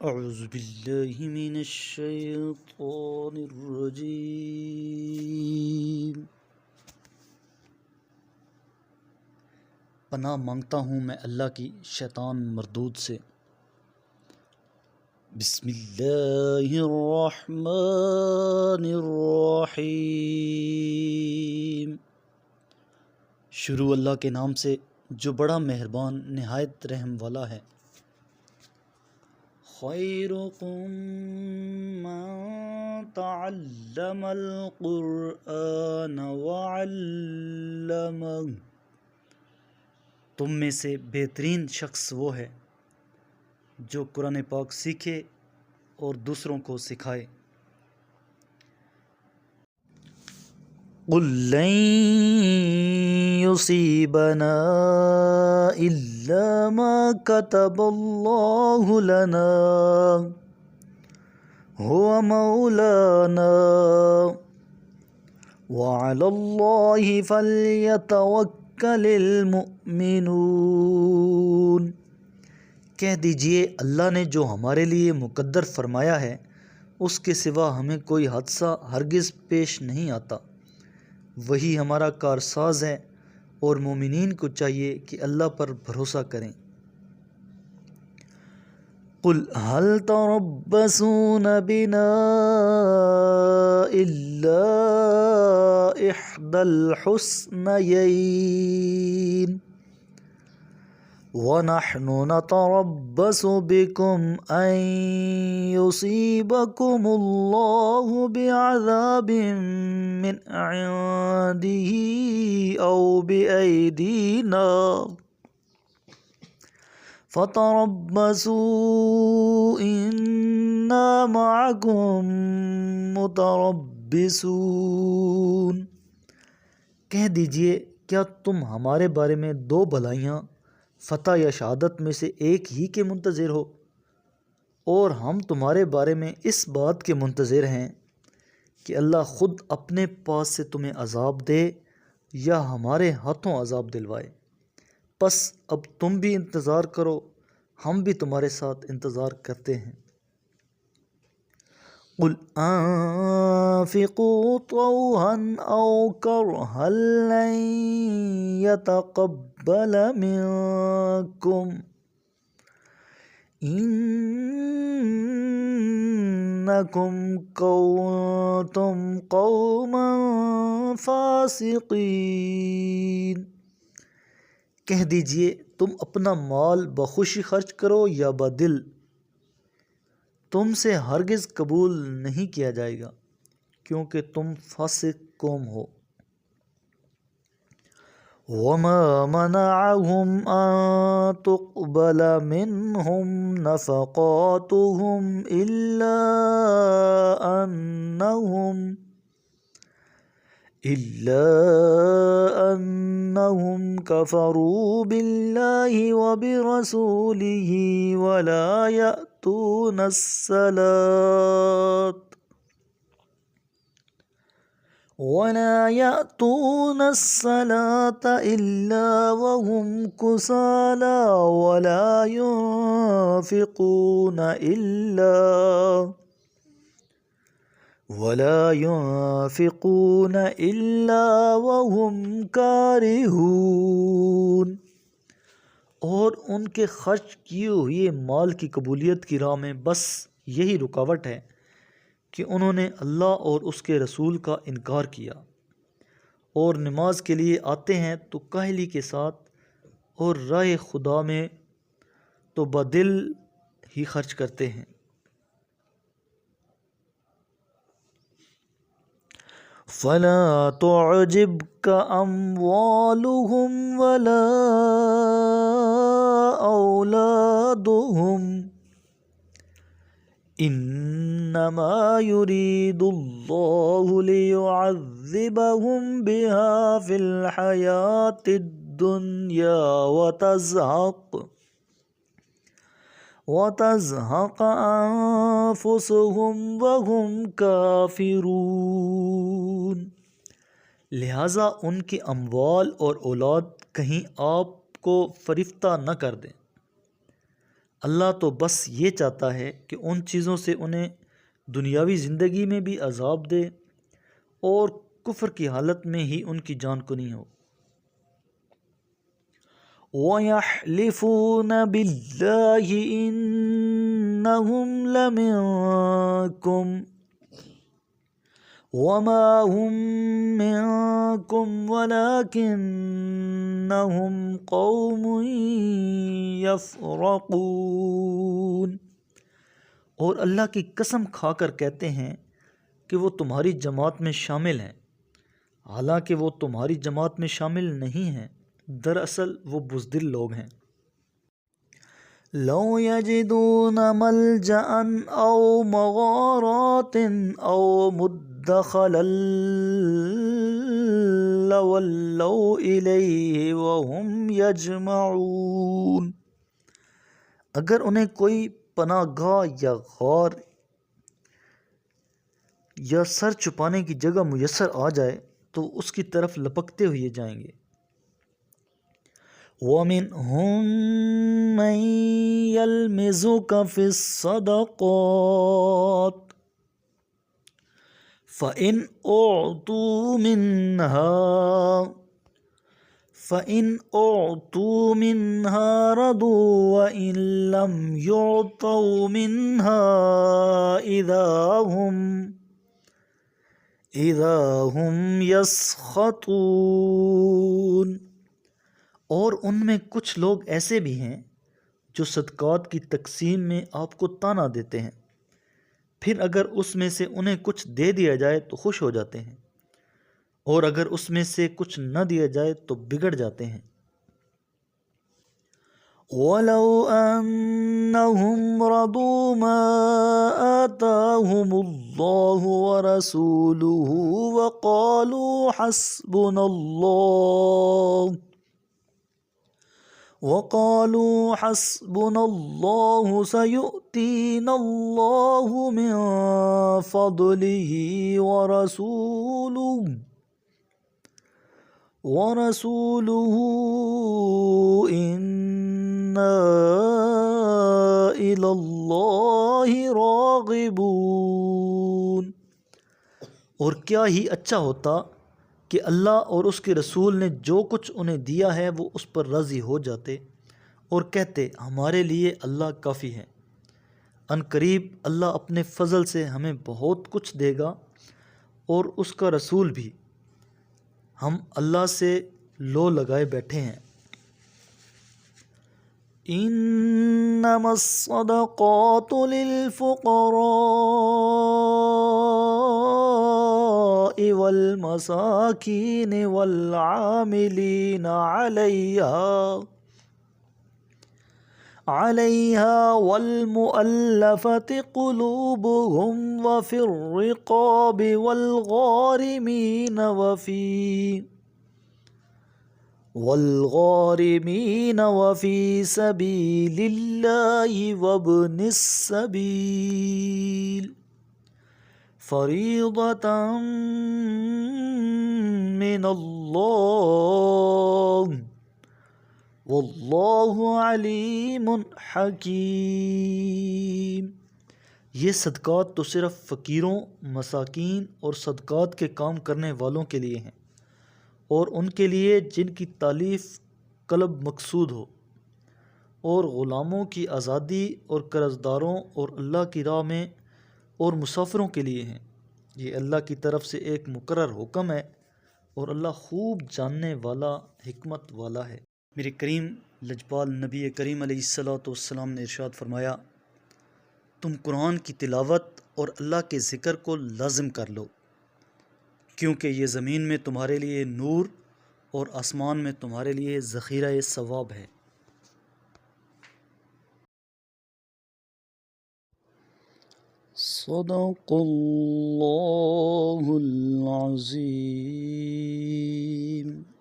اعوذ باللہ من الشیطان الرجیم۔ پناہ مانگتا ہوں میں اللہ کی شیطان مردود سے۔ بسم اللہ الرحمن الرحیم۔ شروع اللہ کے نام سے جو بڑا مہربان نہایت رحم والا ہے۔ خیرکم من تعلم القرآن وعلمہ، تم میں سے بہترین شخص وہ ہے جو قرآن پاک سیکھے اور دوسروں کو سکھائے۔ قل لن يصيبنا إلا ما كتب الله لنا هو مولانا وعلى الله فليتوكل المؤمنون۔ کہہ دیجئے اللہ نے جو ہمارے لیے مقدر فرمایا ہے اس کے سوا ہمیں کوئی حادثہ ہرگز پیش نہیں آتا، وہی ہمارا کارساز ہے، اور مومنین کو چاہیے کہ اللہ پر بھروسہ کریں۔ قل هل تربصون بنا الا احدى الحسنيين وَنَحْنُ نَتَرَبَّصُ بِكُمْ أَن يُصِيبَكُمُ اللَّهُ بِعَذَابٍ مِّنْ عِندِهِ أَوْ بِأَيْدِينَا فَتَرَبَّصُوا إِنَّا مَعَكُمْ مُتَرَبِّصُونَ۔ کہہ دیجئے کیا تم ہمارے بارے میں دو بھلائیاں، فتح یا شہادت میں سے ایک ہی کے منتظر ہو، اور ہم تمہارے بارے میں اس بات کے منتظر ہیں کہ اللہ خود اپنے پاس سے تمہیں عذاب دے یا ہمارے ہاتھوں عذاب دلوائے۔ پس اب تم بھی انتظار کرو، ہم بھی تمہارے ساتھ انتظار کرتے ہیں۔ قل انفقوا طوعا او کرها لن يتقبل منكم انکم کنتم قوما فاسقین۔ کہہ دیجئے تم اپنا مال بخوشی خرچ کرو یا بدل، تم سے ہرگز قبول نہیں کیا جائے گا، کیونکہ تم فاسق قوم ہو۔ وَمَا مَنَعَهُمْ أَن تُقْبَلَ مِنْهُمْ نَفَقَاتُهُمْ إِلَّا أَنَّهُمْ كَفَرُوا بِاللَّهِ وَبِرَسُولِهِ وَلَا يَأْتُونَ الصَّلَاةَ إِلَّا وَهُمْ كُسَالَى وَلَا يُنْفِقُونَ إِلَّا وَهُمْ كَارِهُونَ۔ اور ان کے خرچ کیے ہوئے مال کی قبولیت کی راہ میں بس یہی رکاوٹ ہے کہ انہوں نے اللہ اور اس کے رسول کا انکار کیا، اور نماز کے لیے آتے ہیں تو کاہلی کے ساتھ، اور راہ خدا میں تو بدل ہی خرچ کرتے ہیں۔ فَلَا تُعْجِبْكَ أَمْوَالُهُمْ وَلَا أَوْلَادُهُمْ إِنَّمَا يُرِيدُ اللَّهُ لِيُعَذِّبَهُمْ بِهَا فِي الْحَيَاةِ الدُّنْيَا وَتَزْهَقَ أَنفُسُهُمْ وَهُمْ كَافِرُونَ۔ لہٰذا ان کے اموال اور اولاد کہیں آپ کو فریفتہ نہ کر دیں۔ اللہ تو بس یہ چاہتا ہے کہ ان چیزوں سے انہیں دنیاوی زندگی میں بھی عذاب دے اور کفر کی حالت میں ہی ان کی جان کنی ہو۔ وَيَحْلِفُونَ بِاللَّهِ إِنَّهُمْ لَمِنكُمْ وَمَا هُمْ مِنكُمْ وَلَكِنَّهُمْ قَوْمٌ يَفْرَقُونَ۔ اور اللہ کی قسم کھا کر کہتے ہیں کہ وہ تمہاری جماعت میں شامل ہیں، حالانکہ وہ تمہاری جماعت میں شامل نہیں ہیں، دراصل وہ بزدل لوگ ہیں۔ لَوْ يَجِدُونَ مَلْجَأً أَوْ مَغَارَاتٍ أَوْ مُدَّخَلًا لَوَلَّوْا إِلَيْهِ وَهُمْ يَجْمَعُونَ۔ اگر انہیں کوئی پناہ گاہ یا غار یا سر چھپانے کی جگہ میسر آ جائے تو اس کی طرف لپکتے ہوئے جائیں گے۔ وَمِنْهُمْ مَنْ يَلْمِزُكَ فِي الصَّدَقَاتِ فَإِنْ أُعْطُوا مِنْهَا رَضُوا وَإِنْ لَمْ يُعْطَوْا مِنْهَا إِذَا هُمْ يَسْخَطُونَ۔ اور ان میں کچھ لوگ ایسے بھی ہیں جو صدقات کی تقسیم میں آپ کو طعنہ دیتے ہیں، پھر اگر اس میں سے انہیں کچھ دے دیا جائے تو خوش ہو جاتے ہیں، اور اگر اس میں سے کچھ نہ دیا جائے تو بگڑ جاتے ہیں۔ وَلَوْ أَنَّهُمْ رَضُوا مَا آتَاهُمُ اللَّهُ وَرَسُولُهُ وَقَالُوا حَسْبُنَا اللَّهُ سَيُؤْتِينَا اللَّهُ مِنْ فَضْلِهِ وَرَسُولُهُ إِنَّا إِلَى اللَّهِ رَاغِبُونَ۔ اور کیا ہی اچھا ہوتا کہ اللہ اور اس کے رسول نے جو کچھ انہیں دیا ہے وہ اس پر راضی ہو جاتے اور کہتے ہمارے لیے اللہ کافی ہے، ان قریب اللہ اپنے فضل سے ہمیں بہت کچھ دے گا اور اس کا رسول بھی، ہم اللہ سے لو لگائے بیٹھے ہیں۔ انما الصدقات للفقراء والمساکین والعاملین علیہا والمؤلفة قلوبهم وفي الرقاب والغارمين وفي سبيل الله وابن السبيل فريضة من الله واللہ علیم حکیم۔ یہ صدقات تو صرف فقیروں، مساکین اور صدقات کے کام کرنے والوں کے لیے ہیں، اور ان کے لیے جن کی تالیف قلب مقصود ہو، اور غلاموں کی آزادی اور قرض داروں اور اللہ کی راہ میں اور مسافروں کے لیے ہیں۔ یہ اللہ کی طرف سے ایک مقرر حکم ہے، اور اللہ خوب جاننے والا، حکمت والا ہے۔ میرے کریم لجپال نبی کریم علیہ السلام نے ارشاد فرمایا، تم قرآن کی تلاوت اور اللہ کے ذکر کو لازم کر لو، کیونکہ یہ زمین میں تمہارے لیے نور اور آسمان میں تمہارے لیے ذخیرہ ثواب ہے۔ صدق اللہ العظیم۔